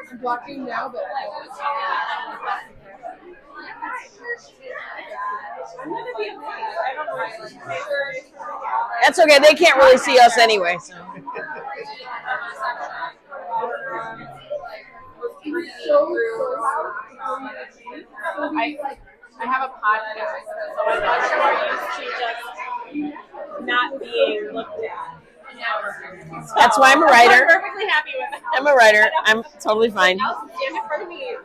I'm blocking now, but That's okay. They can't really see us anyway. So. I have a podcast, so I'm much more used to just not being looked at. That's why I'm a writer. I'm perfectly happy with that. I'm a writer. I'm totally fine. I'll stand in front of me.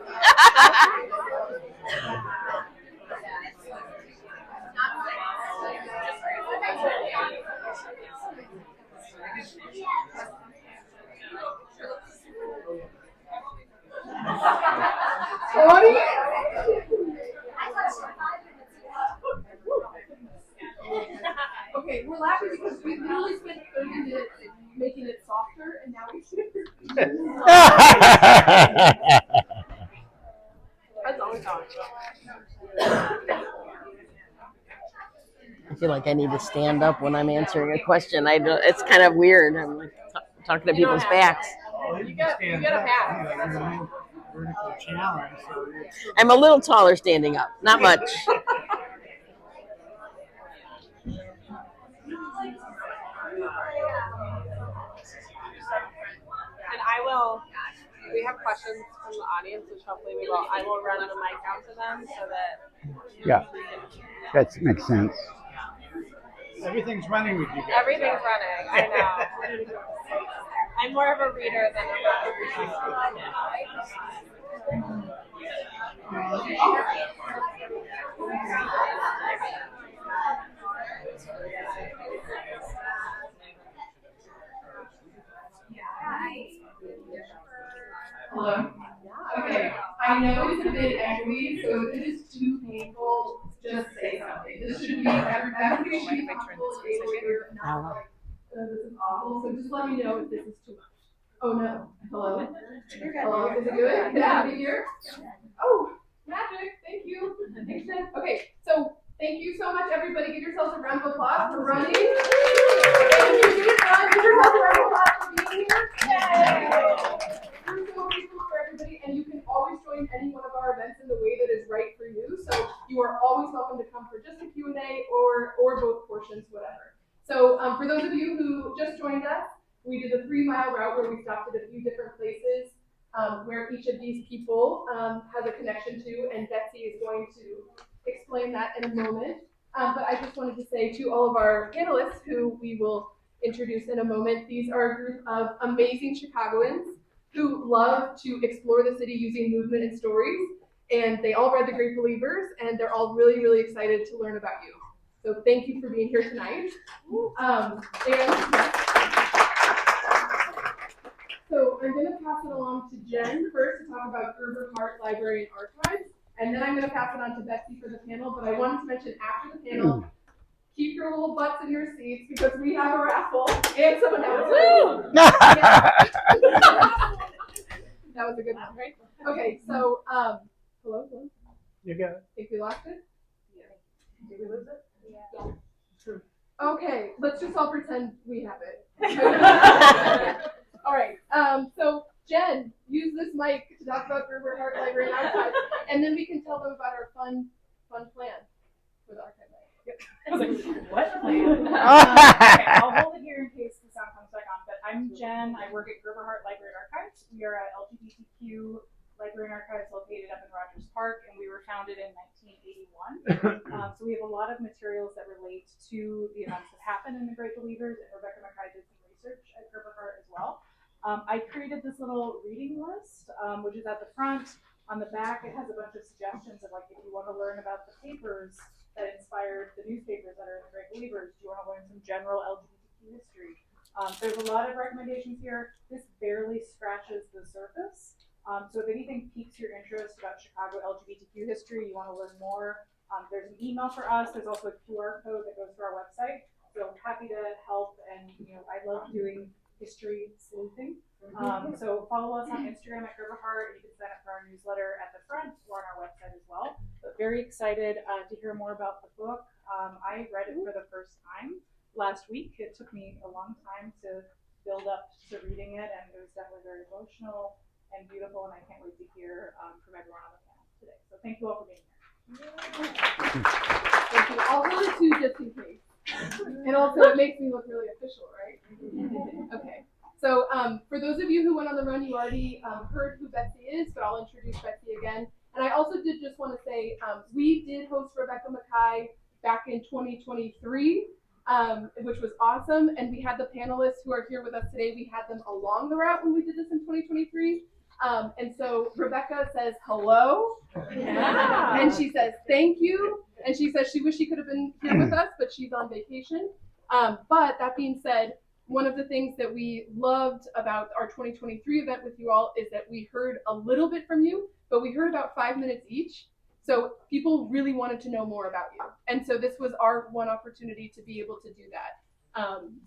Okay, we're laughing because we literally spent 30 minutes making it softer, and now we should. That's always on. I feel like I need to stand up when I'm answering a question. It's kind of weird. I'm like talking to people's backs. You get a pass. Vertical challenge. I'm a little taller standing up. Not much. And we have questions from the audience, which hopefully I will run the mic out to them so that. Yeah, that makes sense. Everything's running with you guys. Everything's running, I know. I'm more of a reader than a Hello? Okay, I know it's a bit echoey, so if it is too painful, just say something. This should be, everybody should be comfortable able to hear and not like, this is awful, so just let me know if this is too much. Oh no, hello? Hello, is it good? Can I be here? Oh, magic, thank you. Thanks, Jen. Okay, so thank you so much, everybody. Give yourselves a round of applause for running. Thank you. Give yourselves a round of applause for being here. Yay! We're so grateful for everybody, and you can always join any one of our events in the way that is right for you. So you are always welcome to come for just a Q&A or both portions, whatever. So for those of you who just joined us, we did a 3-mile route where we stopped at a few different places where each of these people has a connection to, and Betsy is going to explain that in a moment. But I just wanted to say to all of our panelists, who we will introduce in a moment, these are a group of amazing Chicagoans who love to explore the city using movement and stories. And they all read The Great Believers, and they're all really, really excited to learn about you. So thank you for being here tonight. So I'm going to pass it along to Jen first to talk about Gerber, Hart Library Archives, and then I'm going to pass it on to Betsy for the panel. But I wanted to mention after the panel, keep your little butts in your seats because we have a raffle and some announcements. That was a good one, right? Okay, so hello. You got it. Think we lost it? Yeah. Did we lose it? Yeah. True. Okay, let's just all pretend we have it. All right. So Jen, use this mic to talk about Gerber, Hart Library Archives, and then we can tell them about our fun plan for the archive night. Yep. I was like, what plan? Okay, I'll hold it here in case the sound comes back on. But I'm Jen. I work at Gerber, Hart Library Archives. We are a LGBTQ library and archives located up in Rogers Park, and we were founded in 1981. So we have a lot of materials that relate to the events that happened in the Great Believers, and Rebecca Makkai did some research at Gerber Hart as well. I created this little reading list, which is at the front. On the back, it has a bunch of suggestions of like if you want to learn about the papers that inspired the newspapers that are in the Great Believers. Do you want to learn some general LGBTQ history? There's a lot of recommendations here. This barely scratches the surface. So if anything piques your interest about Chicago LGBTQ history, you want to learn more, there's an email for us. There's also a QR code that goes to our website. So happy to help, and I love doing history sleuthing. So follow us on Instagram at Gerber Hart. You can sign up for our newsletter at the front or on our website as well. But very excited to hear more about the book. I read it for the first time last week. It took me a long time to build up to reading it, and it was definitely very emotional and beautiful, and I can't wait to hear from everyone on the panel today. So thank you all for being here. Thank you. I'll hold it to just in case. And also it makes me look really official, right? Okay. So for those of you who went on the run, you already heard who Betsy is, but I'll introduce Betsy again. And I also did just want to say, we did host Rebecca Makkai back in 2023, which was awesome. And we had the panelists who are here with us today. We had them along the route when we did this in 2023. And so Rebecca says hello, and she says thank you, and she says she wished she could have been here with us, but she's on vacation. But that being said, one of the things that we loved about our 2023 event with you all is that we heard a little bit from you, but we heard about 5 minutes each. So people really wanted to know more about you. And so this was our one opportunity to be able to do that.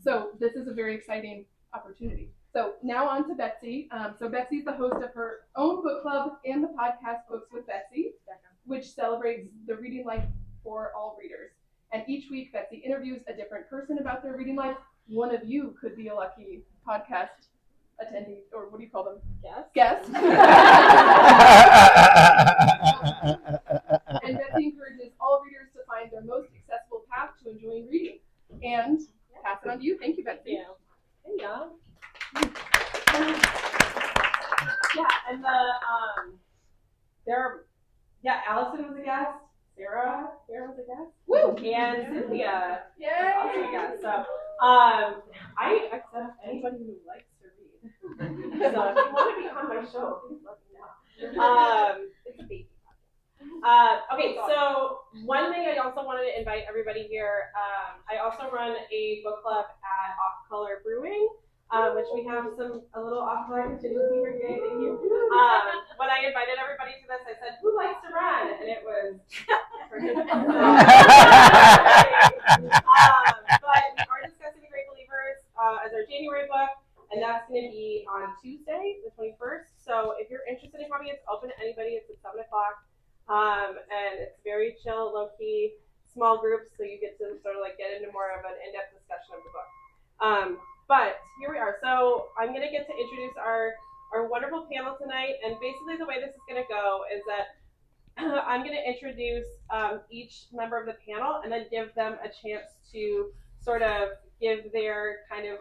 So this is a very exciting opportunity. So now on to Betsy. So Betsy's the host of her own book club and the podcast Books with Betsy, which celebrates the reading life for all readers. And each week, Betsy interviews a different person about their reading life. One of you could be a lucky podcast attendee, or what do you call them? Guest. And Betsy encourages all readers to find their most accessible path to enjoying reading. And pass it on to you. Thank you, Betsy. Hey, y'all. And Allison was a guest. Sarah was a guest. Woo! And Cynthia Yay! was also a guest. So I accept anybody who likes to read. So if you want to be on my show, please let me know. It's a baby podcast. Okay, so one thing I also wanted to invite everybody here. I also run a book club at Off Color Brewing. Which we have a little off-color contingency for today, thank you. When I invited everybody to this, I said, who likes to run? And it was, but we are discussing The Great Believers as our January book, and that's going to be on Tuesday, the 21st. So if you're interested in coming, it's open to anybody. It's at 7 o'clock, and it's very chill, low-key, small groups, so you get to sort of like get into more of an in-depth discussion of the book. But here we are. So I'm going to get to introduce our wonderful panel tonight. And basically the way this is going to go is that I'm going to introduce each member of the panel and then give them a chance to sort of give their kind of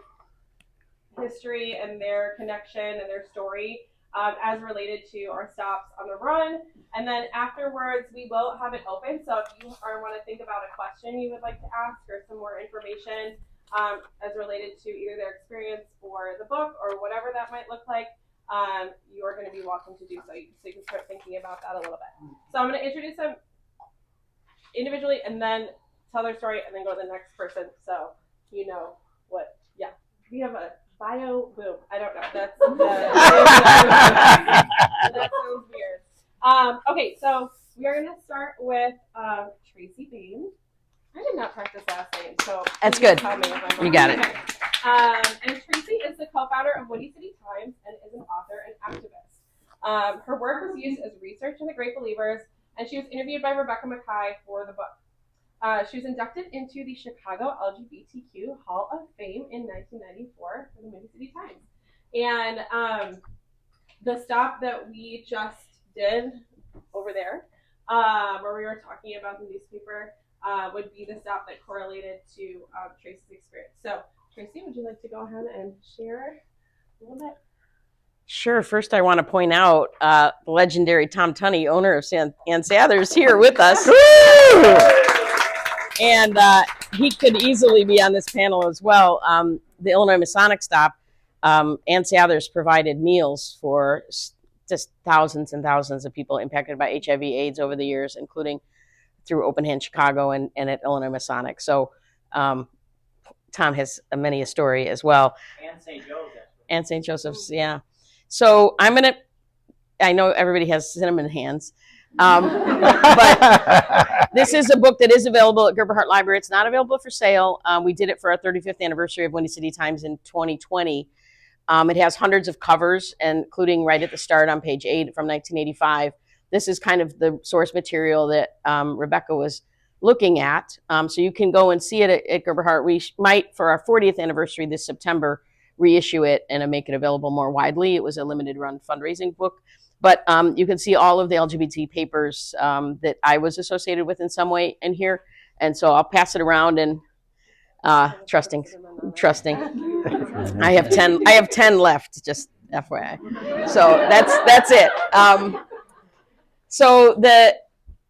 history and their connection and their story as related to our stops on the run. And then afterwards, we will have it open. So if you want to think about a question you would like to ask or some more information, as related to either their experience or the book or whatever that might look like, you are going to be welcome to do so. So you can start thinking about that a little bit. So I'm going to introduce them individually and then tell their story and then go to the next person. So you know what, we have a bio boom. I don't know. That sounds weird. Okay, so we are going to start with Tracy Baim. I did not practice last name, so that's good. Tell me if I'm wrong. You got it. And Tracy is the co-founder of Windy City Times and is an author and activist. Her work was used as research in The Great Believers, and she was interviewed by Rebecca Makkai for the book. She was inducted into the Chicago LGBTQ Hall of Fame in 1994 for the Windy City Times. And the stop that we just did over there, where we were talking about the newspaper, would be the stop that correlated to Tracy's experience. So, Tracy, would you like to go ahead and share a little bit? Sure. First, I want to point out the legendary Tom Tunney, owner of Ann Sather, is here with us. And he could easily be on this panel as well. The Illinois Masonic stop Ann Sather's provided meals for just thousands and thousands of people impacted by HIV/AIDS over the years, including through Open Hand Chicago and at Illinois Masonic. So Tom has many a story as well. And St. Joseph's. And St. Joseph's, yeah. So I know everybody has cinnamon hands, but this is a book that is available at Gerber Hart Library. It's not available for sale. We did it for our 35th anniversary of Windy City Times in 2020. It has hundreds of covers, including right at the start on page 8 from 1985. This is kind of the source material that Rebecca was looking at. So you can go and see it at Gerber Hart. We might, for our 40th anniversary this September, reissue it and make it available more widely. It was a limited run fundraising book. But you can see all of the LGBT papers that I was associated with in some way in here. And so I'll pass it around and trusting. I have 10 left, just FYI. So that's it. So the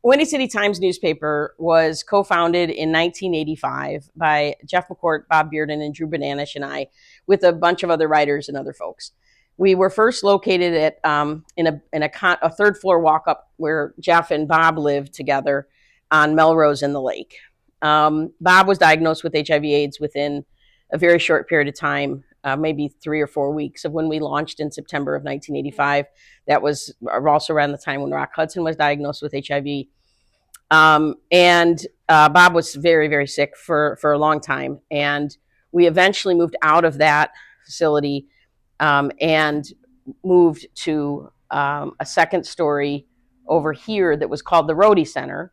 Windy City Times newspaper was co-founded in 1985 by Jeff McCourt, Bob Bearden, and Drew Bananish and I, with a bunch of other writers and other folks. We were first located at in a third floor walk up where Jeff and Bob lived together on Melrose in the Lake. Bob was diagnosed with HIV/AIDS within a very short period of time, maybe 3 or 4 weeks of when we launched in September of 1985. That was also around the time when Rock Hudson was diagnosed with HIV. And Bob was very, very sick for a long time. And we eventually moved out of that facility and moved to a second story over here that was called the Rhodey Center.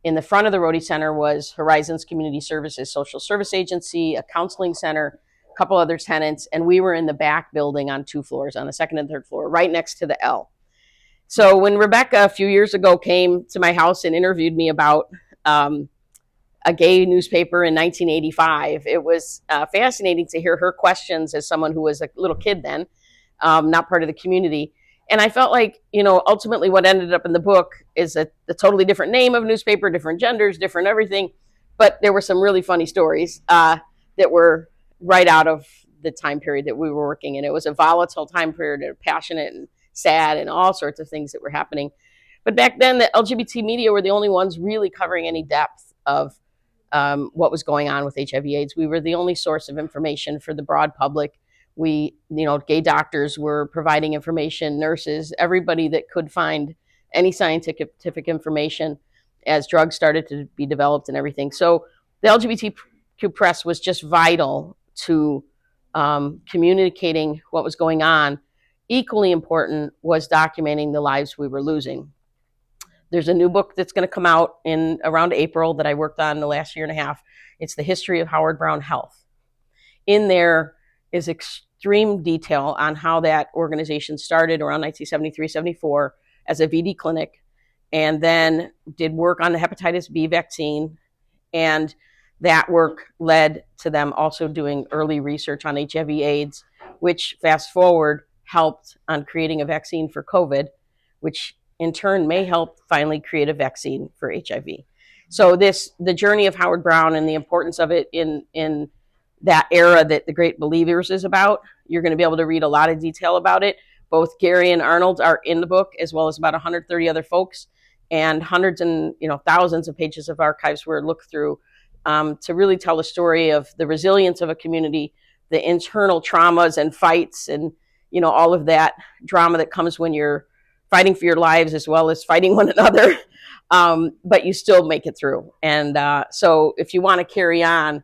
In the front of the Rhodey Center was Horizons Community Services Social Service Agency, a counseling center, a couple other tenants, and we were in the back building on 2 floors, on the second and third floor, right next to the L. So when Rebecca a few years ago came to my house and interviewed me about a gay newspaper in 1985, it was fascinating to hear her questions as someone who was a little kid then, not part of the community. And I felt like, ultimately what ended up in the book is a totally different name of newspaper, different genders, different everything. But there were some really funny stories that were right out of the time period that we were working in. It was a volatile time period, passionate and sad and all sorts of things that were happening. But back then, the LGBT media were the only ones really covering any depth of what was going on with HIV/AIDS. We were the only source of information for the broad public. We, gay doctors were providing information, nurses, everybody that could find any scientific information as drugs started to be developed and everything. So the LGBTQ press was just vital to communicating what was going on. Equally important was documenting the lives we were losing. There's a new book that's going to come out in around April that I worked on the last year and a half. It's The History of Howard Brown Health. In there is extreme detail on how that organization started around 1973-74 as a VD clinic, and then did work on the hepatitis B vaccine. And that work led to them also doing early research on HIV/AIDS, which fast forward helped on creating a vaccine for COVID, which in turn may help finally create a vaccine for HIV. So the journey of Howard Brown and the importance of it in that era that The Great Believers is about, you're going to be able to read a lot of detail about it. Both Gary and Arnold are in the book, as well as about 130 other folks, and hundreds and thousands of pages of archives were looked through to really tell the story of the resilience of a community, the internal traumas and fights, and all of that drama that comes when you're fighting for your lives as well as fighting one another, but you still make it through. And so if you want to carry on,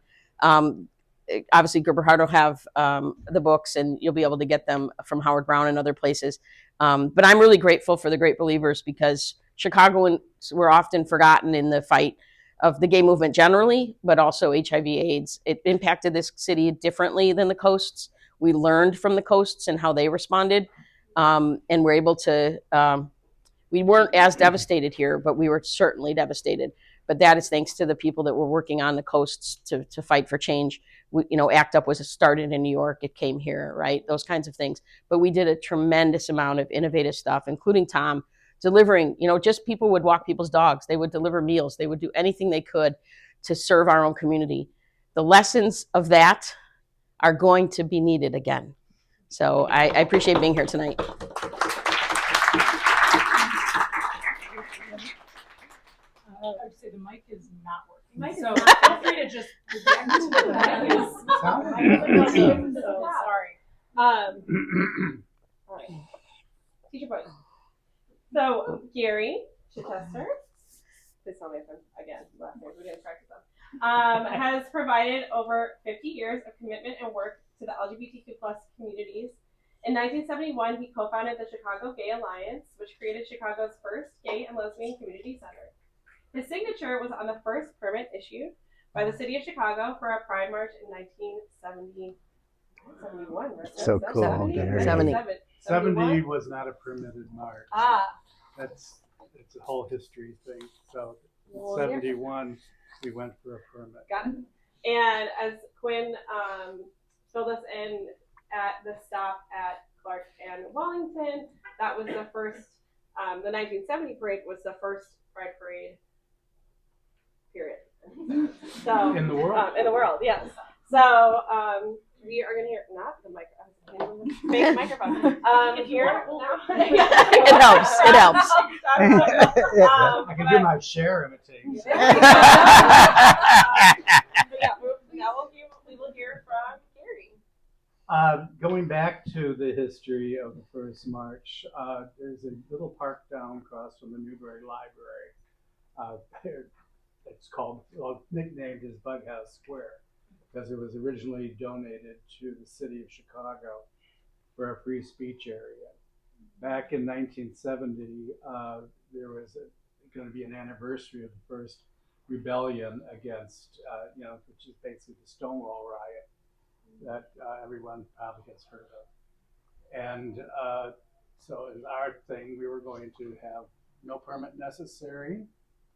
obviously Gerber Hart will have the books, and you'll be able to get them from Howard Brown and other places. But I'm really grateful for the Great Believers, because Chicagoans were often forgotten in the fight of the gay movement generally, but also HIV/AIDS. It impacted this city differently than the coasts. We learned from the coasts and how they responded, and we're able to, we weren't as devastated here, but we were certainly devastated. But that is thanks to the people that were working on the coasts to fight for change. ACT UP was started in New York. It came here, right? Those kinds of things. But we did a tremendous amount of innovative stuff, including Tom, delivering, just people would walk people's dogs. They would deliver meals. They would do anything they could to serve our own community. The lessons of that are going to be needed again. So I appreciate being here tonight. I would say the mic is not working. Mic is So not feel free to just project to the mic is. So sorry. All right. Teacher voice. So Gary Chichester, please tell me if I'm again last name. We didn't practice them. Has provided over 50 years of commitment and work to the LGBTQ plus communities. In 1971, he co-founded the Chicago Gay Alliance, which created Chicago's first gay and lesbian community center. His signature was on the first permit issued by the city of Chicago for a Pride March in 1971. Right? So cool, 70? Gary. 70. 70 was not a permitted march. It's a whole history thing. So Well, 71, we went for a permit. Got it. And as Quinn filled us in at the stop at Clark and Wellington, that was the first, the 1970 parade was the first Pride parade, period. So In the world. in the world, yes. So we are going to hear, not the fake microphone. Here now. It helps. It helps. I can do my share imitation. But yeah, we will hear from Gary. Going back to the history of the first march, there's a little park down across from the Newberry Library. It's called, well, nicknamed as Bughouse Square, because it was originally donated to the city of Chicago for a free speech area. Back in 1970, there was going to be an anniversary of the first rebellion against, which is basically the Stonewall riot that everyone probably has heard of. And so in our thing, we were going to have no permit necessary.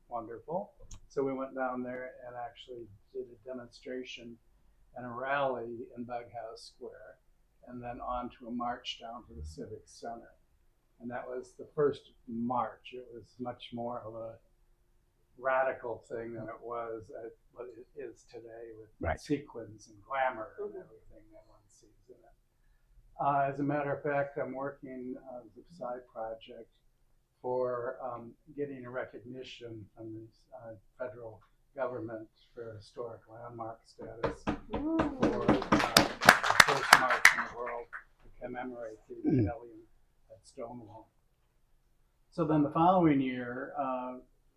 Wonderful. So we went down there and actually did a demonstration and a rally in Bughouse Square, and then on to a march down to the Civic Center. And that was the first march. It was much more of a radical thing than it was what it is today with sequins and glamour and everything that one sees in it. As a matter of fact, I'm working on a side project for getting a recognition from the federal government for historic landmark status for the first march in the world to commemorate the rebellion at Stonewall. So then the following year,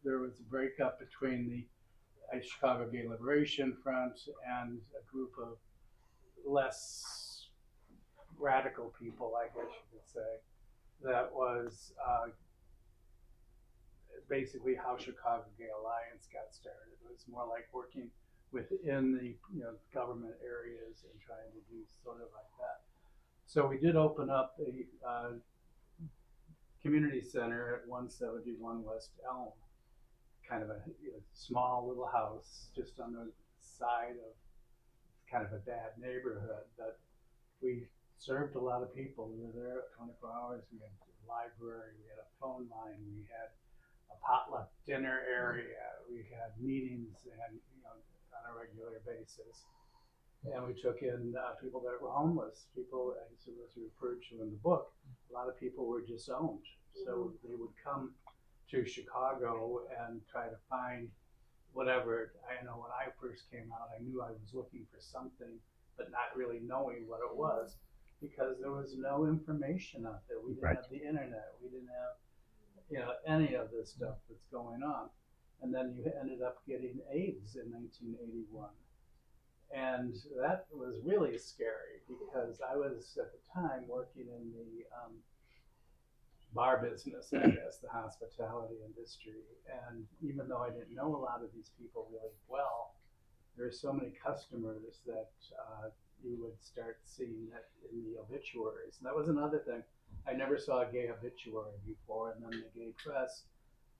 there was a breakup between the Chicago Gay Liberation Front and a group of less radical people, I guess you could say, that was basically how Chicago Gay Alliance got started. It was more like working within the government areas and trying to do sort of like that. So we did open up a community center at 171 West Elm, kind of a small little house just on the side of kind of a bad neighborhood. But we served a lot of people. We were there 24 hours. We had a library, we had a phone line, we had a potluck dinner area, we had meetings and on a regular basis. And we took in people that were homeless, people, as referred to in the book. A lot of people were disowned. So they would come to Chicago and try to find whatever. I know when I first came out, I knew I was looking for something, but not really knowing what it was, because there was no information out there. We didn't have the internet. We didn't have any of this stuff that's going on. And then you ended up getting AIDS in 1981. And that was really scary, because I was at the time working in the bar business, I guess, the hospitality industry. And even though I didn't know a lot of these people really well, there are so many customers that you would start seeing that in the obituaries. And that was another thing. I never saw a gay obituary before, and then the gay press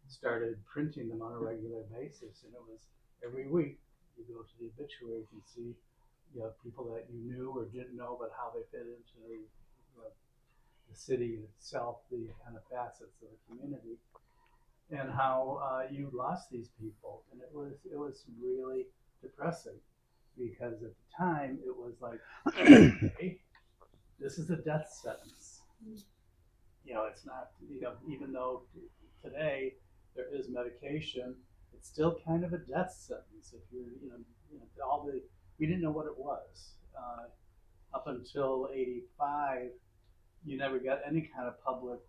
started printing them on a regular basis. And it was every week you go to the obituaries and see people that you knew or didn't know, but how they fit into the city itself, the kind of facets of the community, and how you lost these people. And it was really depressing, because at the time it was like, okay, this is a death sentence. It's not, even though today there is medication, it's still kind of a death sentence. If you're, we didn't know what it was. Up until 85, you never got any kind of public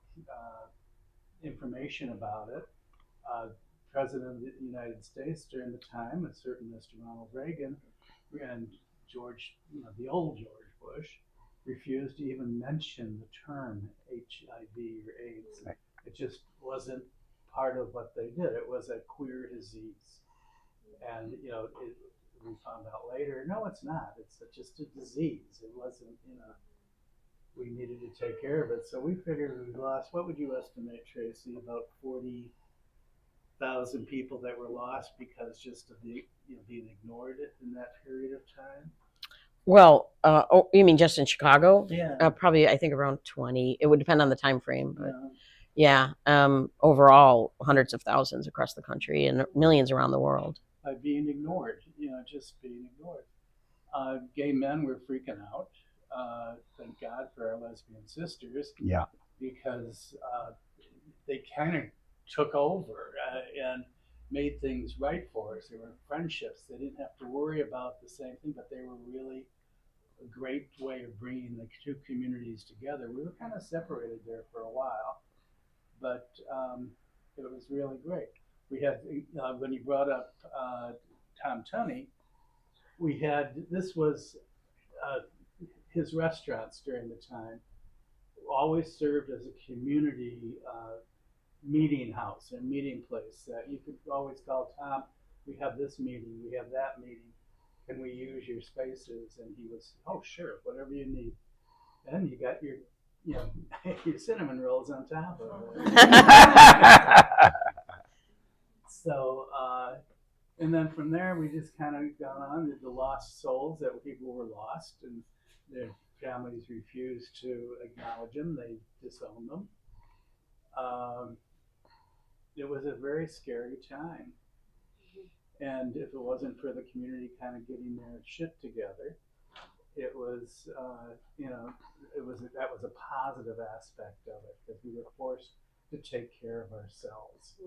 information about it. President of the United States during the time, a certain Mr. Ronald Reagan, and George, the old George Bush, refused to even mention the term HIV or AIDS. Right. It just wasn't part of what they did. It was a queer disease. And, we found out later, no, it's not. It's just a disease. It wasn't, we needed to take care of it. So we figured we lost, what would you estimate, Tracy, about 40,000 people that were lost because just of the, being ignored in that period of time? Well, you mean just in Chicago? Yeah. Probably, I think around 20. It would depend on the time frame, but yeah. Overall, hundreds of thousands across the country and millions around the world. By being ignored, just being ignored. Gay men were freaking out. Thank God for our lesbian sisters. Yeah. Because they kind of took over and made things right for us. There were friendships. They didn't have to worry about the same thing, but they were really a great way of bringing the two communities together. We were kind of separated there for a while, but it was really great. We had, when you brought up Tom Tunney, this was his restaurants during the time, always served as a community meeting house and meeting place that you could always call Tom, we have this meeting, we have that meeting, can we use your spaces? And he was, oh sure, whatever you need. And you got your, your cinnamon rolls on top of it. So, and then from there we just kind of got on the lost souls, that people were lost and their families refused to acknowledge them, they disowned them. It was a very scary time. And if it wasn't for the community kind of getting their shit together, it was, that was a positive aspect of it, because we were forced to take care of ourselves.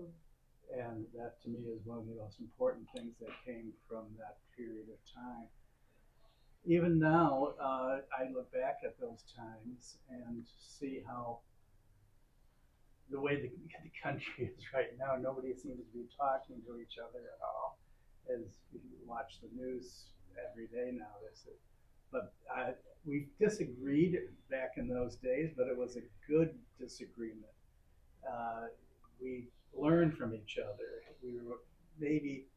And that to me is one of the most important things that came from that period of time. Even now, I look back at those times and see how the way the country is right now, nobody seems to be talking to each other at all. As you watch the news every day now, but we disagreed back in those days, but it was a good disagreement. We learned from each other. We were maybe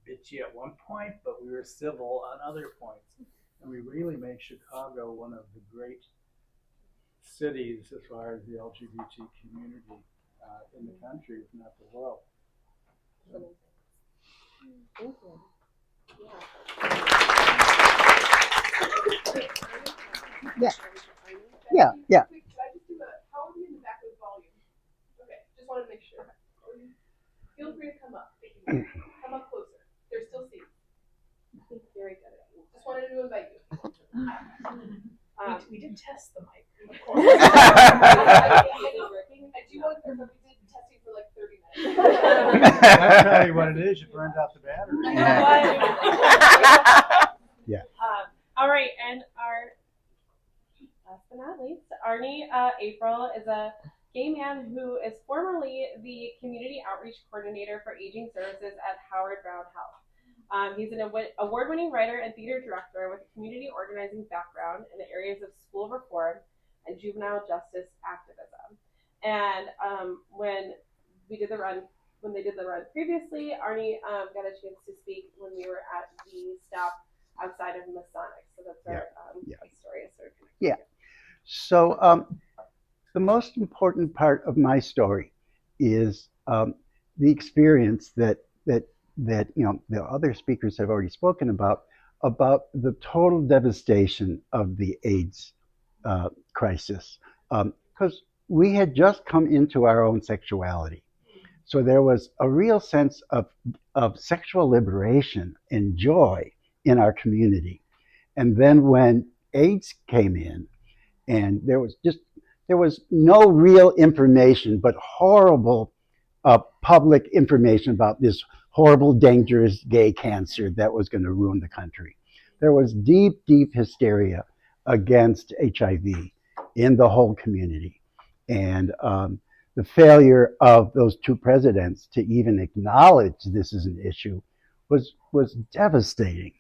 bitchy at one point, but we were civil on other points. And we really made Chicago one of the great cities as far as the LGBT community in the country, if not the world. Thank you. Yeah. Yeah. Yeah. Could I just do how are we in the back of the volume? Okay, just wanted to make sure. Feel free to come up. Come up closer. There's still seats. Very good. Just wanted to invite you. We did test the mic. Of course. I do want to clarify, we did testing for like 30 minutes. I'll tell you what it is, you burned out the battery. Yeah. All right, and our last but not least, Arnie Aprill is a gay man who is formerly the Community Outreach Coordinator for Aging Services at Howard Brown Health. He's an award-winning writer and theater director with a community organizing background in the areas of school reform and juvenile justice activism. And when they did the run previously, Arnie got a chance to speak when we were at the stop outside of Masonic. So that's our story. Yeah. So the most important part of my story is the experience that the other speakers have already spoken about the total devastation of the AIDS crisis, because we had just come into our own sexuality. So there was a real sense of sexual liberation and joy in our community. And then when AIDS came in, And there was no real information, but horrible public information about this horrible, dangerous gay cancer that was going to ruin the country. There was deep, deep hysteria against HIV in the whole community. And the failure of those two presidents to even acknowledge this is an issue was devastating.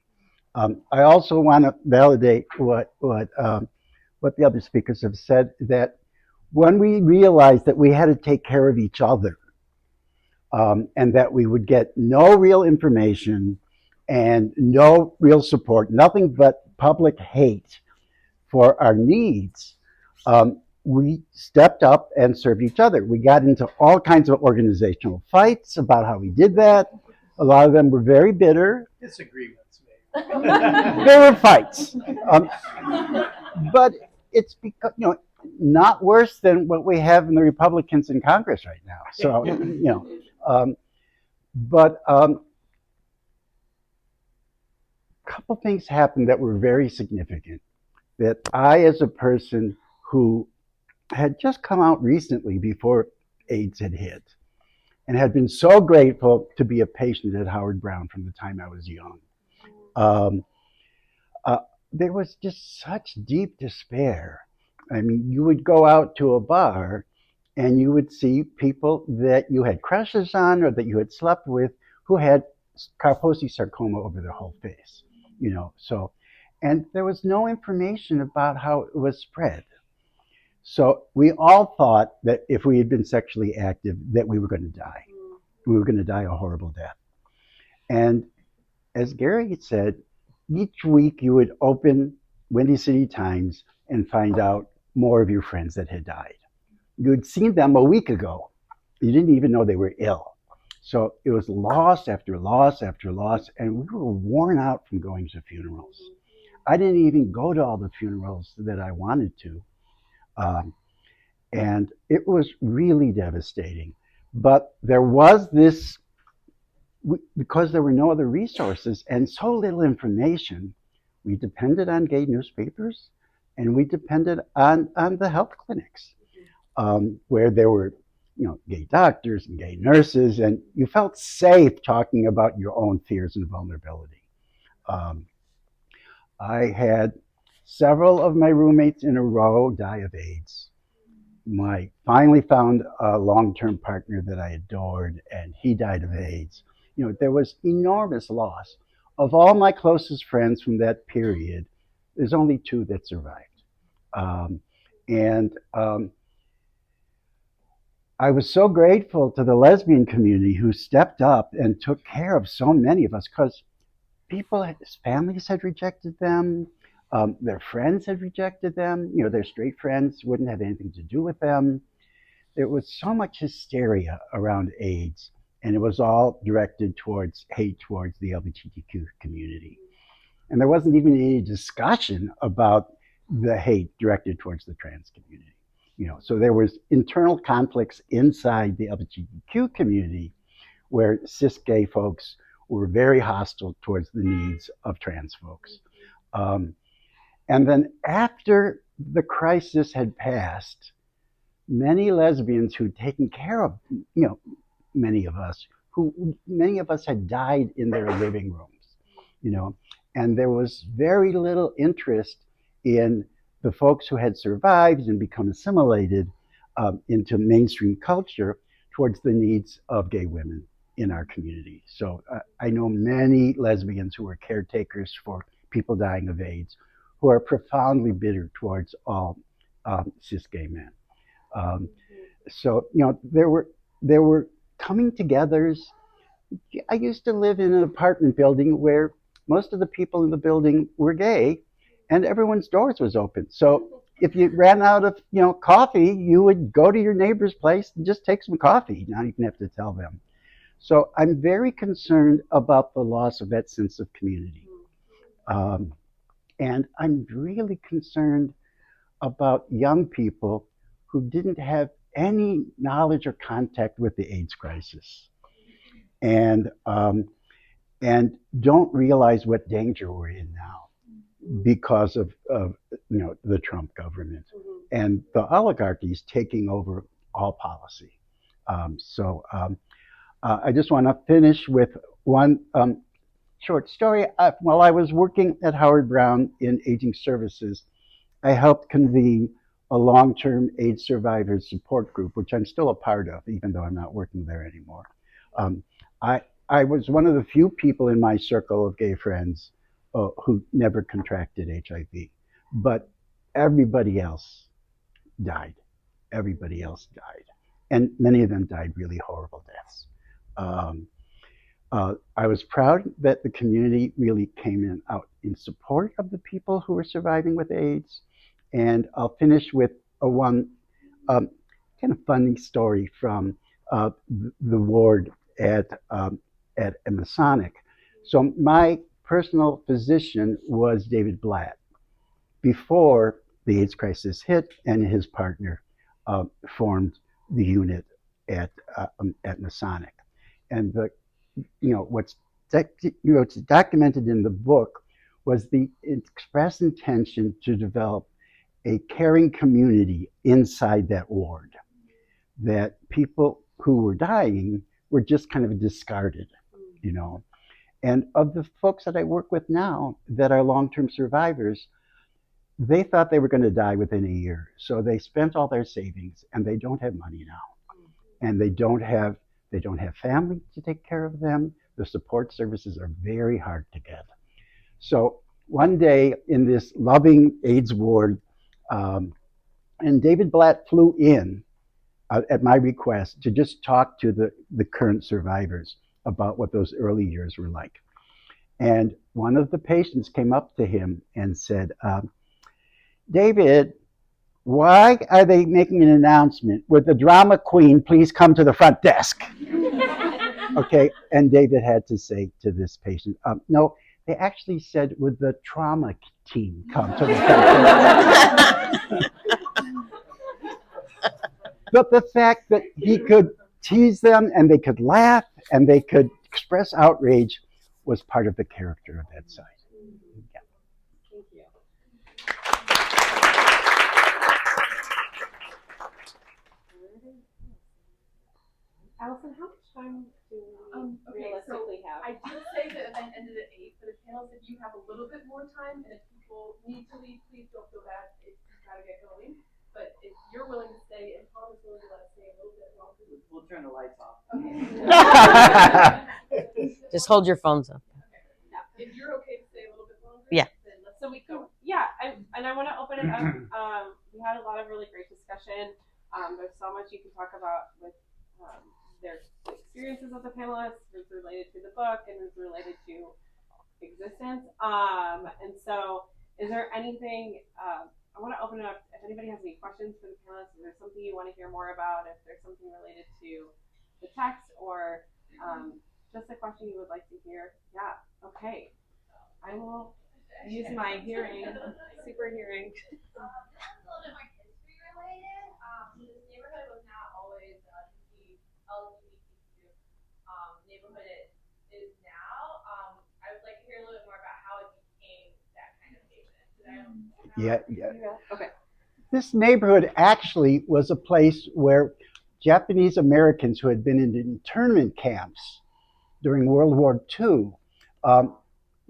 I also want to validate what the other speakers have said, that when we realized that we had to take care of each other, and that we would get no real information and no real support, nothing but public hate for our needs, we stepped up and served each other. We got into all kinds of organizational fights about how we did that. A lot of them were very bitter. Disagreements, maybe. There were fights. But it's because, not worse than what we have in the Republicans in Congress right now. So, but a couple things happened that were very significant, that I, as a person who had just come out recently before AIDS had hit, and had been so grateful to be a patient at Howard Brown from the time I was young, there was just such deep despair. I mean, you would go out to a bar and you would see people that you had crushes on or that you had slept with who had Kaposi sarcoma over their whole face, so, and there was no information about how it was spread. So we all thought that if we had been sexually active, that we were going to die. We were going to die a horrible death. And as Gary said, each week you would open Windy City Times and find out more of your friends that had died. You had seen them a week ago. You didn't even know they were ill. So it was loss after loss after loss, and we were worn out from going to funerals. I didn't even go to all the funerals that I wanted to. And it was really devastating. But there was this, because there were no other resources and so little information, we depended on gay newspapers, and we depended on the health clinics, where there were gay doctors and gay nurses, and you felt safe talking about your own fears and vulnerability. I had several of my roommates in a row die of AIDS. I finally found a long-term partner that I adored, and he died of AIDS. There was enormous loss. Of all my closest friends from that period, there's only two that survived. I was so grateful to the lesbian community who stepped up and took care of so many of us, because families had rejected them. Their friends had rejected them. Their straight friends wouldn't have anything to do with them. There was so much hysteria around AIDS, and it was all directed towards hate towards the LGBTQ community. And there wasn't even any discussion about the hate directed towards the trans community. So there was internal conflicts inside the LGBTQ community where cis gay folks were very hostile towards the needs of trans folks. And then after the crisis had passed, many lesbians who'd taken care of, many of us had died in their living rooms, and there was very little interest in the folks who had survived and become assimilated into mainstream culture towards the needs of gay women in our community. So I know many lesbians who are caretakers for people dying of AIDS, who are profoundly bitter towards all cis gay men. So there were coming togethers. I used to live in an apartment building where most of the people in the building were gay, and everyone's doors was open. So if you ran out of coffee, you would go to your neighbor's place and just take some coffee. Now you didn't have to tell them. So I'm very concerned about the loss of that sense of community. And I'm really concerned about young people who didn't have any knowledge or contact with the AIDS crisis, and don't realize what danger we're in now. because of the Trump government and the oligarchies taking over all policy. I just want to finish with one short story. While I was working at Howard Brown in aging services, I helped convene a long-term AIDS survivors support group, which I'm still a part of, even though I'm not working there anymore. I was one of the few people in my circle of gay friends who never contracted HIV, but everybody else died. Everybody else died, and many of them died really horrible deaths. I was proud that the community really came out in support of the people who were surviving with AIDS. And I'll finish with one kind of funny story from the ward at Masonic. So my personal physician was David Blatt before the AIDS crisis hit, and his partner formed the unit at Masonic. And what's documented in the book was the express intention to develop a caring community inside that ward, that people who were dying were just kind of discarded, And of the folks that I work with now that are long-term survivors, they thought they were going to die within a year. So they spent all their savings, and they don't have money now. And they don't have family to take care of them. The support services are very hard to get. So one day in this loving AIDS ward, and David Blatt flew in at my request to just talk to the current survivors about what those early years were like. And one of the patients came up to him and said, David, why are they making an announcement? Would the drama queen please come to the front desk? Okay, and David had to say to this patient, no, they actually said, would the trauma team come to the front desk? But the fact that he could tease them and they could laugh and they could express outrage was part of the character of that site. Yeah. Thank you. Allison, how much time do we realistically have? I did say the event ended at 8, but the panel said you have a little bit more time, and if people need to leave, please don't feel bad. It's gotta get going. But if you're willing to stay, and Tom is willing to let us stay a little bit longer, we'll turn the lights off. Okay. Just hold your phones up. Okay. Yeah. If you're okay to stay a little bit longer, Yeah. then let's So we can, yeah, and I want to open it up. We had a lot of really great discussion. There's so much you can talk about with their experiences with the panelists, who's related to the book and who's related to existence. And so, is there anything? I want to open it up. If anybody has any questions for the panelists, if there's something you want to hear more about, if there's something related to the text or just a question you would like to hear. Yeah. Okay. I will use my hearing, super hearing. That's a little bit more history related. This neighborhood was not always LGBTQ neighborhood it is now. I would like to hear a little bit more about how it became that kind of neighborhood. Yeah. Okay. This neighborhood actually was a place where Japanese Americans who had been in internment camps during World War II,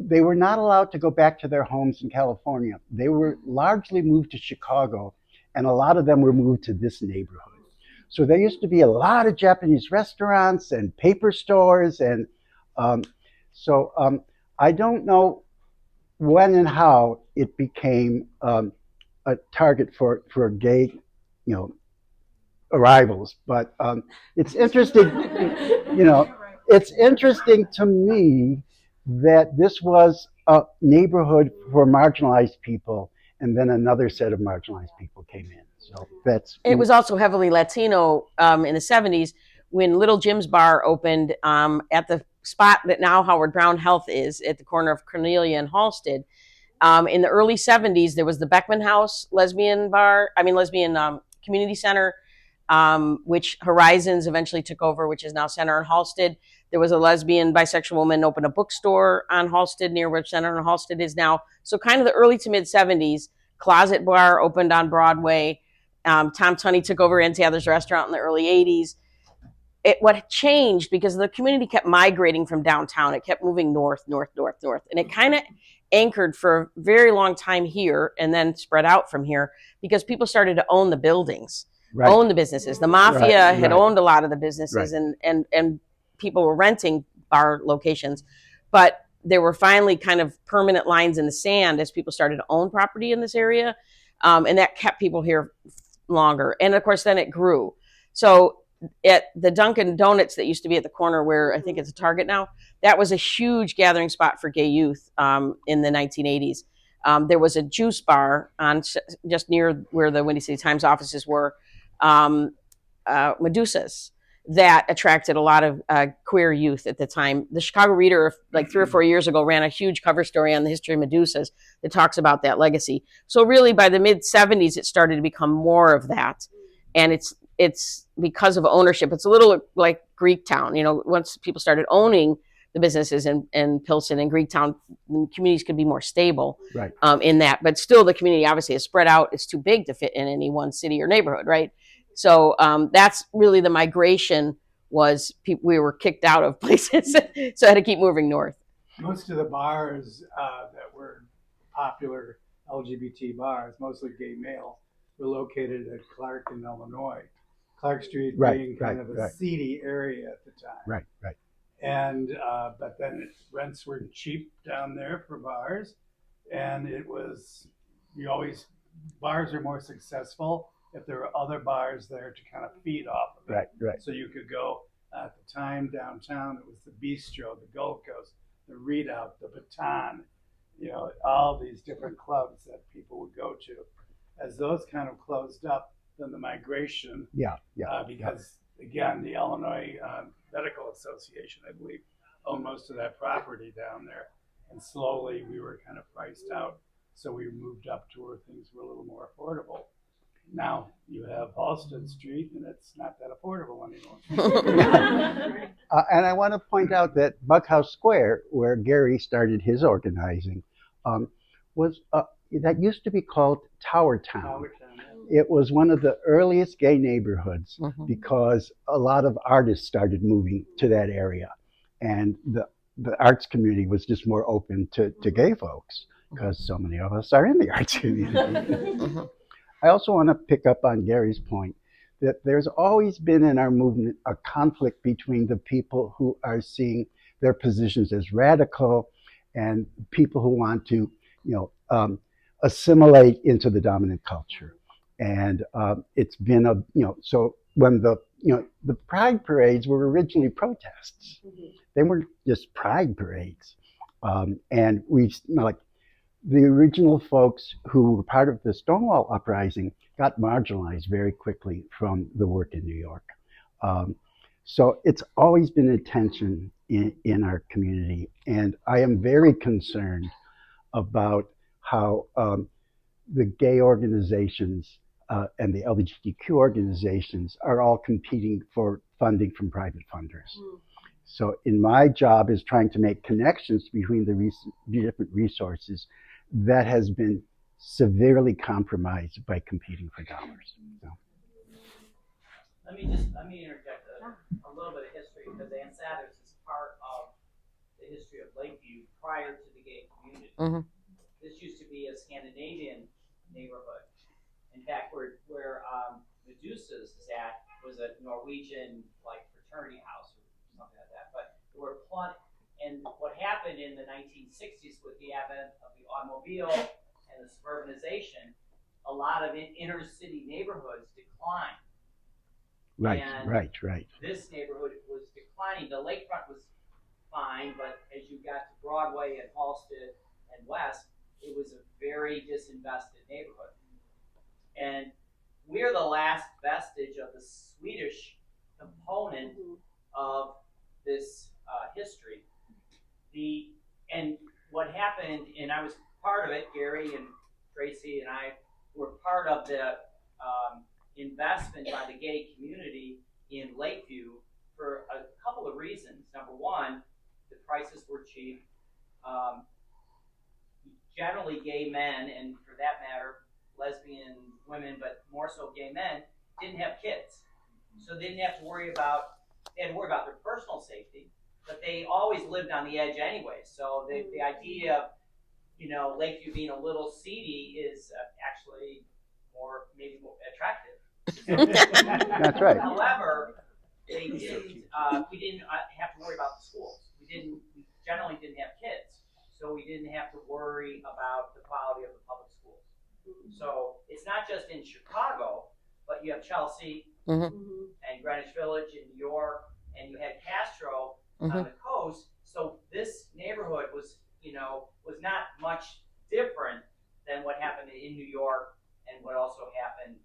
they were not allowed to go back to their homes in California. They were largely moved to Chicago, and a lot of them were moved to this neighborhood. So there used to be a lot of Japanese restaurants and paper stores, and I don't know when and how it became a target for gay, arrivals. But it's interesting, it's interesting to me that this was a neighborhood for marginalized people, and then another set of marginalized people came in. So it was also heavily Latino in the 70s when Little Jim's Bar opened at the spot that now Howard Brown Health is at the corner of Cornelia and Halsted. In the early 70s, there was the Beckman House lesbian community center, which Horizons eventually took over, which is now Center in Halsted. There was a lesbian, bisexual woman opened a bookstore on Halsted, near where Center on Halsted is now. So kind of the early to mid 70s. Closet Bar opened on Broadway. Tom Tunney took over Ann Sather's restaurant in the early 80s. What changed, because the community kept migrating from downtown, it kept moving north, and it kind of anchored for a very long time here and then spread out from here because people started to own the buildings, own the businesses. The mafia had owned a lot of the businesses, and people were renting bar locations, but there were finally kind of permanent lines in the sand as people started to own property in this area, and that kept people here longer. And of course, then it grew. So at the Dunkin' Donuts that used to be at the corner where I think it's a Target now, that was a huge gathering spot for gay youth in the 1980s. There was a juice bar on just near where the Windy City Times offices were, Medusa's, that attracted a lot of queer youth at the time. The Chicago Reader, like 3 or 4 years ago, ran a huge cover story on the history of Medusa's that talks about that legacy. So really by the mid 70s, it started to become more of that. And it's because of ownership. It's a little like Greektown. You know, once people started owning the businesses in Pilsen and Greektown, the communities could be more stable in that. But still, the community obviously is spread out. It's too big to fit in any one city or neighborhood, right? So that's really the migration was we were kicked out of places, so I had to keep moving north. Most of the bars that were popular LGBT bars, mostly gay male, were located at Clark in Illinois. Clark Street being kind of a seedy area at the time. And but then rents were cheap down there for bars, and it was bars are more successful if there were other bars there to kind of feed off of it. So you could go at the time downtown. It was the Bistro, the Gold Coast, the Redoubt, the Baton, all these different clubs that people would go to. As those kind of closed up, then the migration, because again, the Illinois Medical Association, I believe, owned most of that property down there, and slowly we were kind of priced out. So we moved up to where things were a little more affordable. Now you have Halsted Street, and it's not that affordable anymore. And I want to point out that Buckhouse Square, where Gary started his organizing, was that used to be called Tower Town. It was one of the earliest gay neighborhoods because a lot of artists started moving to that area, and the arts community was just more open to gay folks because so many of us are in the arts community. I also want to pick up on Gary's point that there's always been in our movement a conflict between the people who are seeing their positions as radical and people who want to, assimilate into the dominant culture. And it's been so when the pride parades were originally protests, they weren't just pride parades. And the original folks who were part of the Stonewall Uprising got marginalized very quickly from the work in New York. So it's always been a tension in our community. And I am very concerned about how the gay organizations and the LGBTQ organizations are all competing for funding from private funders. So in my job is trying to make connections between the different resources that has been severely compromised by competing for dollars. So. Let me interject a little bit of history, because Ann Sather is part of the history of Lakeview prior to the gay community. This used to be a Scandinavian neighborhood. In fact, where Medusa's is at was a Norwegian fraternity house or something like that. But there were plenty. And what happened in the 1960s with the advent of the automobile and the suburbanization, a lot of inner city neighborhoods declined. Right. This neighborhood was declining. The lakefront was fine, but as you got to Broadway and Halsted and West, it was a very disinvested neighborhood. And we're the last vestige of the Swedish component of this history. And what happened, and I was part of it, Gary and Tracy and I were part of the investment by the gay community in Lakeview for a couple of reasons. Number one, the prices were cheap. Generally, gay men, and for that matter, lesbian women, but more so gay men, didn't have kids. So they didn't have to worry about, they had to worry about their personal safety, but they always lived on the edge anyway. So the idea of, Lakeview being a little seedy is actually maybe more attractive. That's right. However, we didn't have to worry about the schools. We generally didn't have kids, so we didn't have to worry about the quality of the public schools. So it's not just in Chicago, but you have Chelsea and Greenwich Village in New York, and you had Castro on the coast. So this neighborhood was not much different than what happened in New York and what also happened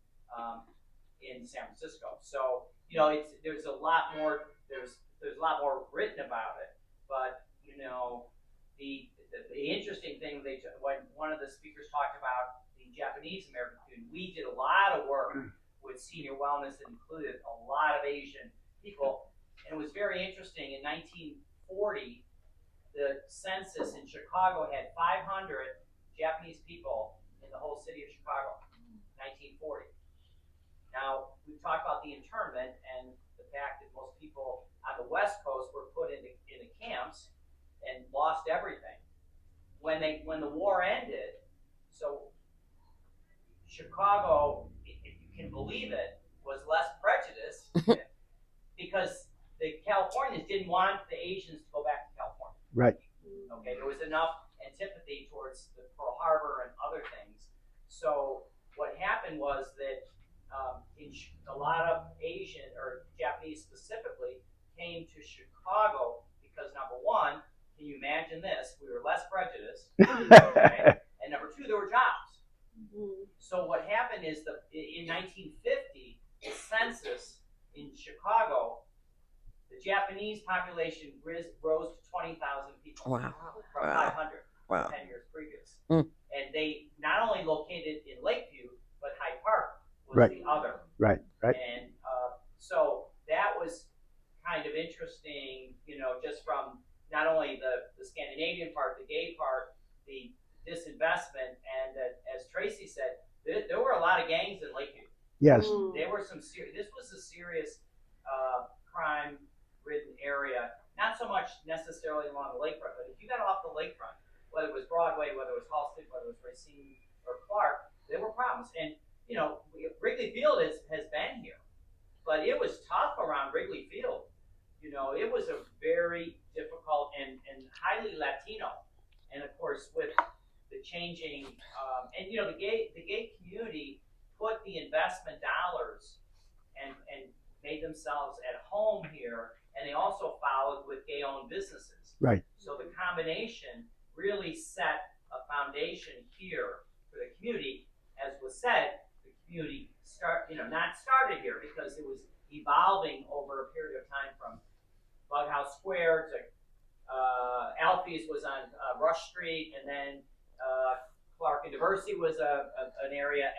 in San Francisco. So there's a lot more written about it. But the interesting thing when one of the speakers talked about the Japanese American community, we did a lot of work with senior wellness that included a lot of Asian people, and it was very interesting. In 1940, the census in Chicago had 500 Japanese people in the whole city of Chicago. 1940. Now, we've talked about the internment and the fact that most people on the West Coast were put into camps and lost everything. When the war ended, so Chicago, if you can believe it, was less prejudiced because the Californians didn't want the Asians to go back to California. Right. Okay, there was enough antipathy towards the Pearl Harbor and other things. So what happened was that a lot of Asian or Japanese specifically came to Chicago because, number one, can you imagine this? We were less prejudiced, okay? And number two, there were jobs. So what happened is in 1950, the census in Chicago, the Japanese population rose to 20,000 people. Wow. From 500 10 years previous. And they not only located in Lakeview, but Hyde Park was the other. Right. And so that was kind of interesting, just from not only the Scandinavian part, the gay part, the disinvestment, and as Tracy said, there were a lot of gangs in Lakeview. Yes. There were some this was a serious crime-ridden area, not so much necessarily along the lakefront, but if you got off the lakefront, whether it was Broadway, whether it was Halsted, whether it was Racine or Clark, there were problems. And Wrigley Field has been here, but it was tough around Wrigley Field. It was a very difficult and highly Latino. And of course, with the changing, the gay community put the investment dollars and made themselves at home here, and they also followed with gay-owned businesses. Right. So the combination really set a foundation here for the community. As was said, the community not started here because it was evolving over a period of time from Bughouse Square to Alfie's was on Rush Street, and then Clark and Diversity was an area,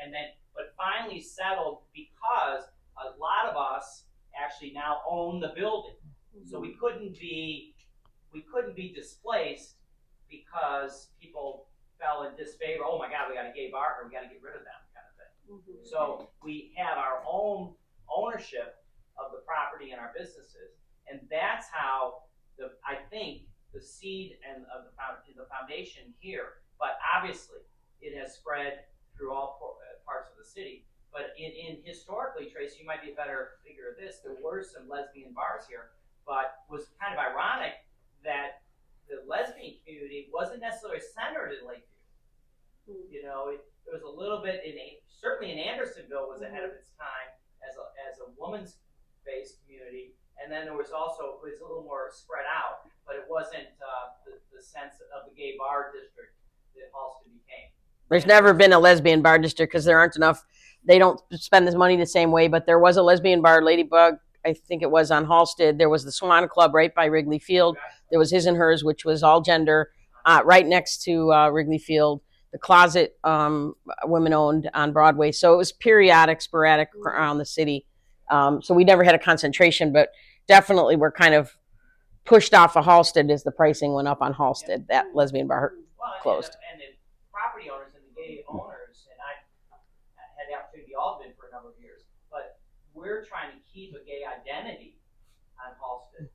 but finally settled because a lot of us actually now own the building. So we couldn't be displaced because people fell in disfavor. Oh my God, we got a gay bar, or we got to get rid of them, kind of thing. So we have our own ownership of the property and our businesses, and that's how I think the seed and of the foundation here. But obviously, it has spread through all parts of the city. But in historically, Tracy, you might be a better figure of this. There were some lesbian bars here, but it was kind of ironic that the lesbian community wasn't necessarily centered in Lakeview. It was a little bit certainly in Andersonville was ahead of its time as a woman's-based community, and then it was a little more spread out, but it wasn't the sense of the gay bar district that Halsted became. There's never been a lesbian bar district because there aren't enough. They don't spend this money the same way, but there was a lesbian bar, Ladybug, I think it was, on Halsted. There was the Swan Club right by Wrigley Field. There was His and Hers, which was all gender, right next to Wrigley Field. The Closet, women owned on Broadway. So it was periodic, sporadic around the city. So we never had a concentration, but definitely were kind of pushed off of Halsted as the pricing went up on Halsted. That lesbian bar closed. And the property owners and the gay owners, and I had the opportunity to be Alderman for a number of years, but we're trying to keep a gay identity on Halsted,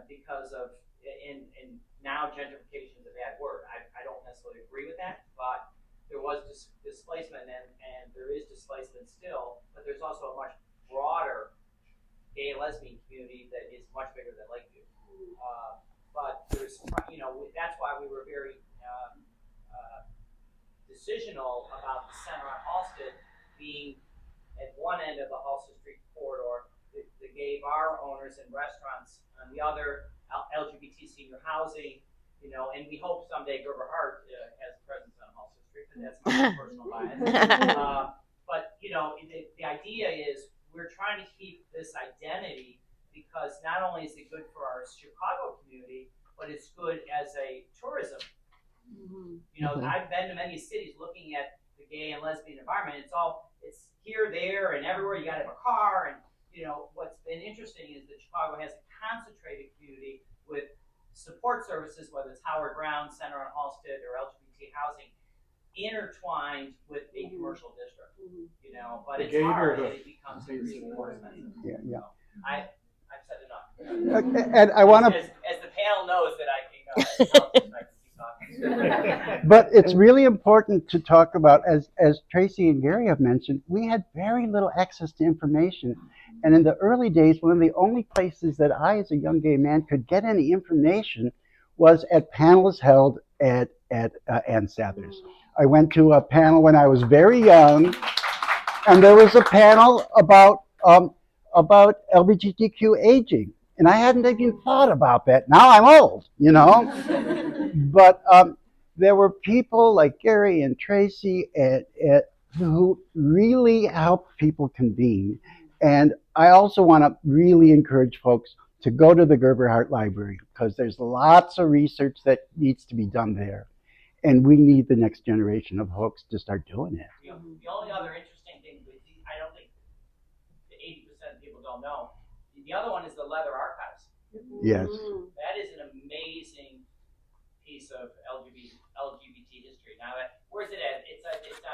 because of, and now gentrification is a bad word. I don't necessarily agree with that, but there was displacement, and there is displacement still, but there's also a much broader gay and lesbian community that is much bigger than Lakeview. But there's, that's why we were very decisional about the center on Halsted being at one end of the Halsted Street corridor, the gay bar owners and restaurants on the other, LGBT senior housing, and we hope someday Gerber Hart has a presence on Halsted Street, but that's my personal bias. But the idea is we're trying to keep this identity, because not only is it good for our Chicago community, but it's good as a tourism. I've been to many cities looking at the gay and lesbian environment. It's here, there, and everywhere. You got to have a car, and what's been interesting is that Chicago has a concentrated community with support services, whether it's Howard Brown Center on Halsted or LGBT housing, intertwined with a commercial district. But it's hard, and it becomes increasingly more expensive. Yeah. I've said enough. And I want to, as the panel knows that I can keep talking. but it's really important to talk about, as Tracy and Gary have mentioned, we had very little access to information. And in the early days, one of the only places that I, as a young gay man, could get any information was at panels held at Ann Sather's. I went to a panel when I was very young, and there was a panel about LGBTQ aging. And I hadn't even thought about that. Now I'm old, But there were people like Gary and Tracy who really helped people convene. And I also want to really encourage folks to go to the Gerber Hart Library, because there's lots of research that needs to be done there. And we need the next generation of folks to start doing it. The only other interesting thing, I don't think 80% of people don't know, the other one is the Leather Archives. Yes. That is an amazing piece of LGBT history. Now, where's it at?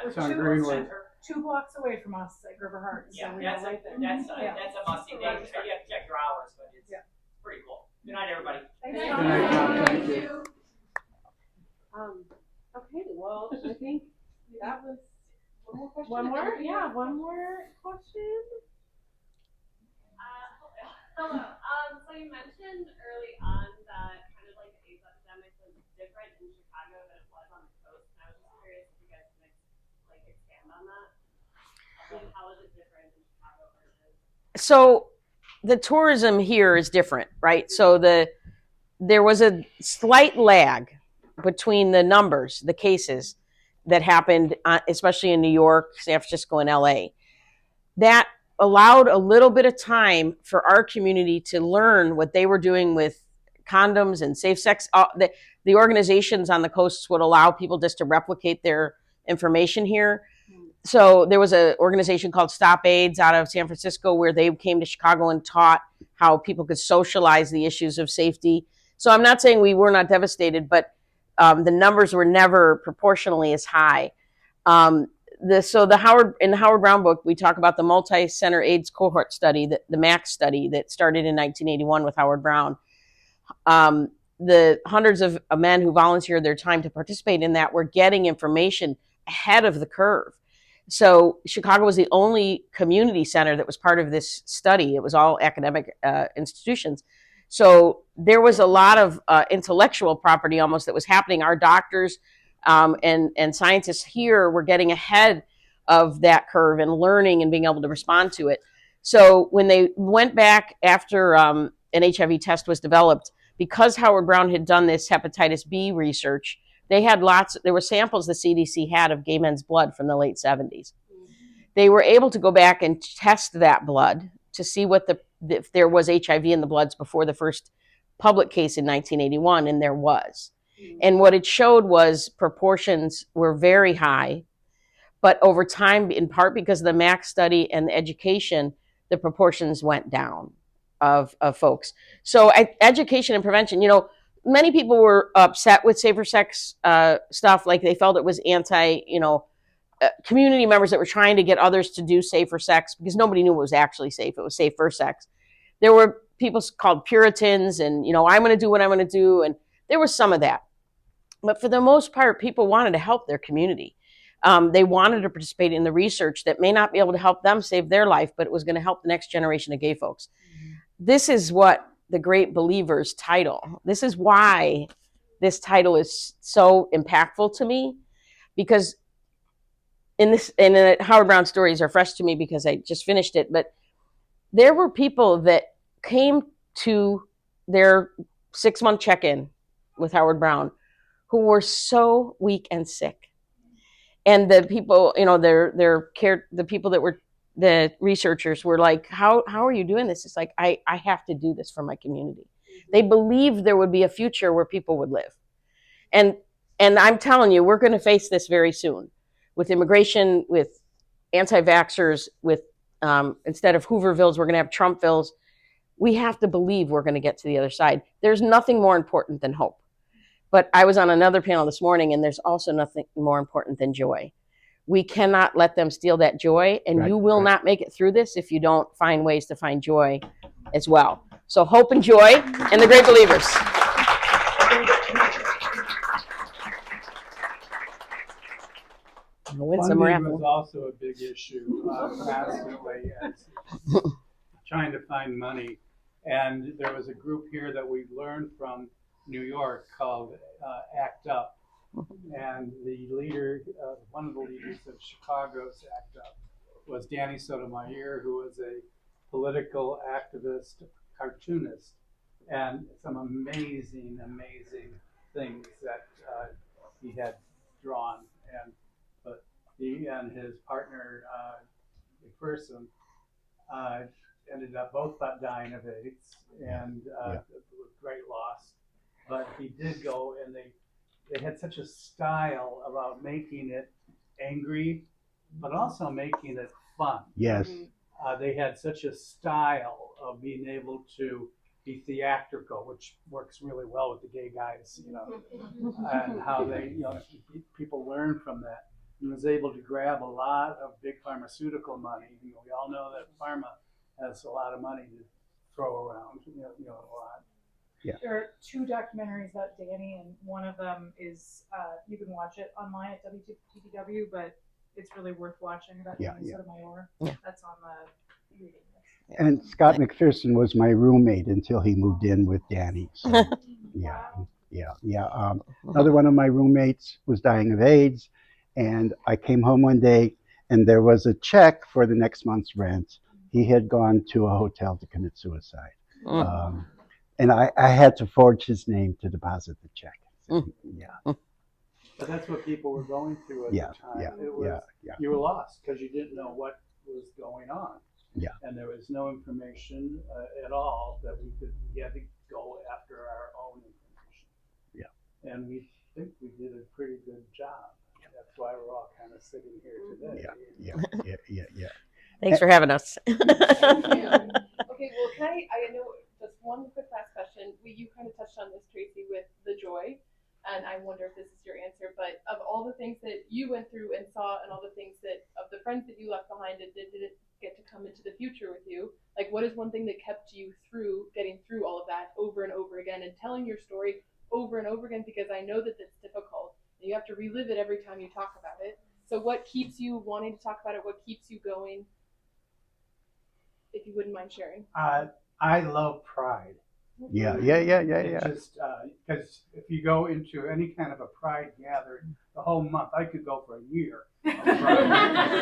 It's on Greenwood. Center. 2 blocks away from us at Gerber Hart. So Yeah, we that's are right there. a must-see day. You have to check your hours, but it's pretty cool. Good night, everybody. Thanks, Good John. night, John. Thank you. Okay, well, I think that was one more question. One more? Yeah, one more question. Hello. So you mentioned early on that kind of like the AIDS epidemic was different in Chicago than it was on the coast. And I was just curious if you guys could like expand on that. And how is it different in Chicago versus? So the tourism here is different, right? So there was a slight lag between the numbers, the cases that happened, especially in New York, San Francisco, and LA. That allowed a little bit of time for our community to learn what they were doing with condoms and safe sex. The organizations on the coasts would allow people just to replicate their information here. So there was an organization called Stop AIDS out of San Francisco where they came to Chicago and taught how people could socialize the issues of safety. So I'm not saying we were not devastated, but the numbers were never proportionally as high. In the Howard Brown book, we talk about the multi-center AIDS cohort study, the MAX study that started in 1981 with Howard Brown. The hundreds of men who volunteered their time to participate in that were getting information ahead of the curve. So Chicago was the only community center that was part of this study. It was all academic institutions. So there was a lot of intellectual property almost that was happening. Our doctors and scientists here were getting ahead of that curve and learning and being able to respond to it. So when they went back after an HIV test was developed, because Howard Brown had done this hepatitis B research, there were samples the CDC had of gay men's blood from the late 70s. They were able to go back and test that blood to see if there was HIV in the bloods before the first public case in 1981, and there was. And what it showed was proportions were very high, but over time, in part because of the MAX study and the education, the proportions went down. of folks. So education and prevention, many people were upset with safer sex stuff. Like they felt it was community members that were trying to get others to do safer sex because nobody knew it was actually safe. It was safe for sex. There were people called Puritans and, I'm going to do what I'm going to do. And there was some of that. But for the most part, people wanted to help their community. They wanted to participate in the research that may not be able to help them save their life, but it was going to help the next generation of gay folks. This is what the Great Believers title. This is why this title is so impactful to me, because Howard Brown stories are fresh to me because I just finished it, but there were people that came to their 6-month check-in with Howard Brown who were so weak and sick. And the people, the people that were the researchers were like, how are you doing this? It's like, I have to do this for my community. They believed there would be a future where people would live. And I'm telling you, we're going to face this very soon with immigration, with anti-vaxxers, with instead of Hoovervilles, we're going to have Trumpvilles. We have to believe we're going to get to the other side. There's nothing more important than hope. But I was on another panel this morning, and there's also nothing more important than joy. We cannot let them steal that joy, and you will not make it through this if you don't find ways to find joy as well. So hope and joy, and the Great Believers. Funding was also a big issue constantly, trying to find money. And there was a group here that we learned from New York called ACT UP. And the leader, one of the leaders of Chicago's ACT UP was Danny Sotomayor, who was a political activist, cartoonist, and some amazing, amazing things that he had drawn. But he and his partner, McPherson, ended up both dying of AIDS, and great loss. But he did go, and they had such a style about making it angry, but also making it fun. Yes. They had such a style of being able to be theatrical, which works really well with the gay guys, and how they, people learn from that. And was able to grab a lot of big pharmaceutical money. We all know that pharma has a lot of money to throw around, a lot. Yeah. There are 2 documentaries about Danny, and one of them is, you can watch it online at WTTW, but it's really worth watching about Danny Sotomayor. Yeah. That's on the reading list. And Scott McPherson was my roommate until he moved in with Danny. So, another one of my roommates was dying of AIDS, and I came home one day, and there was a check for the next month's rent. He had gone to a hotel to commit suicide. And I had to forge his name to deposit the check. But that's what people were going through at the time. You were lost because you didn't know what was going on. And there was no information at all that we had to go after our own information. And we think we did a pretty good job. That's why we're all kind of sitting here today. Thanks for having us. Okay, well, I know just one quick last question. You kind of touched on this, Tracy, with the joy, and I wonder if this is your answer, but of all the things that you went through and saw, and all the things of the friends that you left behind, did it get to come into the future with you? Like, what is one thing that kept you getting through all of that over and over again, and telling your story over and over again? Because I know that that's difficult, and you have to relive it every time you talk about it. So what keeps you wanting to talk about it? What keeps you going? If you wouldn't mind sharing. I love pride. Just because if you go into any kind of a pride gathering, the whole month, I could go for a year of pride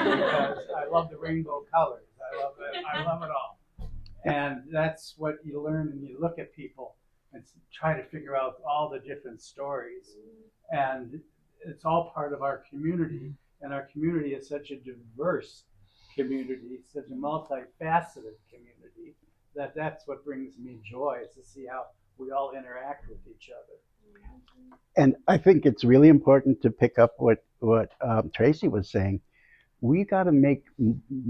because I love the rainbow colors. I love it all. And that's what you learn, and you look at people and try to figure out all the different stories. And it's all part of our community. And our community is such a diverse community, such a multifaceted community, that's what brings me joy, is to see how we all interact with each other. And I think it's really important to pick up what Tracy was saying. We got to make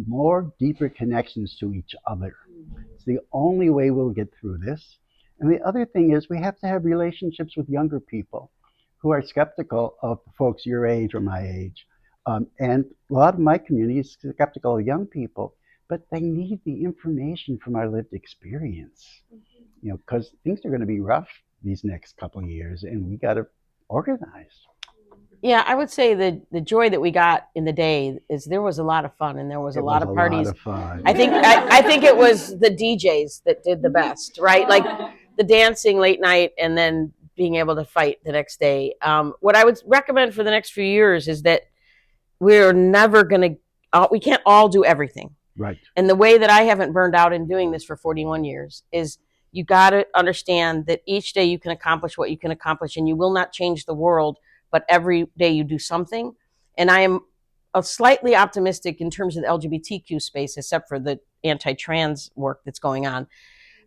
more deeper connections to each other. It's the only way we'll get through this. And the other thing is we have to have relationships with younger people who are skeptical of folks your age or my age. And a lot of my community is skeptical of young people, but they need the information from our lived experience, because things are going to be rough these next couple of years, and we got to organize. Yeah, I would say the joy that we got in the day is there was a lot of fun and there was a lot of parties. Lot of fun. I think it was the DJs that did the best, right? Like the dancing late night and then being able to fight the next day. What I would recommend for the next few years is that we're never going to, we can't all do everything. Right. And the way that I haven't burned out in doing this for 41 years is you got to understand that each day you can accomplish what you can accomplish, and you will not change the world, but every day you do something. And I am slightly optimistic in terms of the LGBTQ space, except for the anti-trans work that's going on.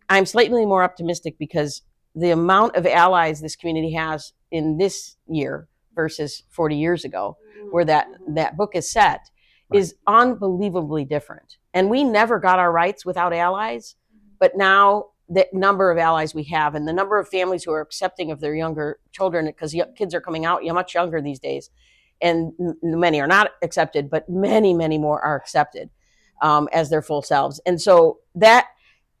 I'm slightly more optimistic because the amount of allies this community has in this year versus 40 years ago, where that book is set, is unbelievably different. And we never got our rights without allies, but now the number of allies we have and the number of families who are accepting of their younger children, because kids are coming out much younger these days, and many are not accepted, but many, many more are accepted as their full selves. And so that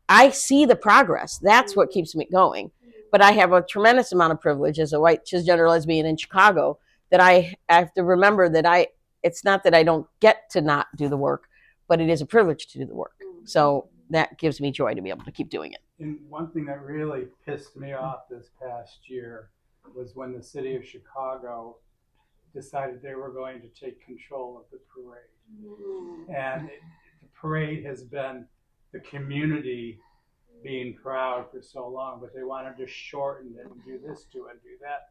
I see the progress. That's what keeps me going. But I have a tremendous amount of privilege as a white cisgender lesbian in Chicago that I have to remember that it's not that I don't get to not do the work, but it is a privilege to do the work. So that gives me joy to be able to keep doing it. And one thing that really pissed me off this past year was when the city of Chicago decided they were going to take control of the parade. And the parade has been the community being proud for so long, but they wanted to shorten it and do this to it and do that.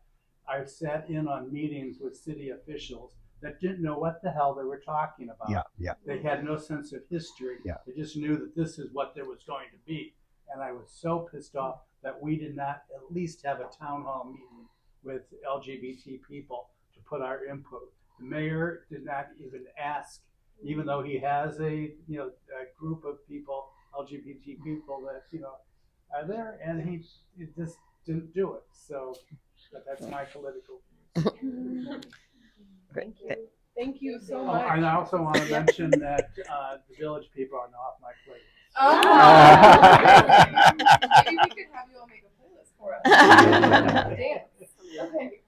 I sat in on meetings with city officials that didn't know what the hell they were talking about. They had no sense of history. They just knew that this is what there was going to be. And I was so pissed off that we did not at least have a town hall meeting with LGBT people to put our input. The mayor did not even ask, even though he has a group of people, LGBT people that are there, and he just didn't do it. So, but that's my political views. Great. Thank you so much. And I also want to mention that the village people are off my plate. Maybe we could have you all make a playlist for us. Dance. Okay.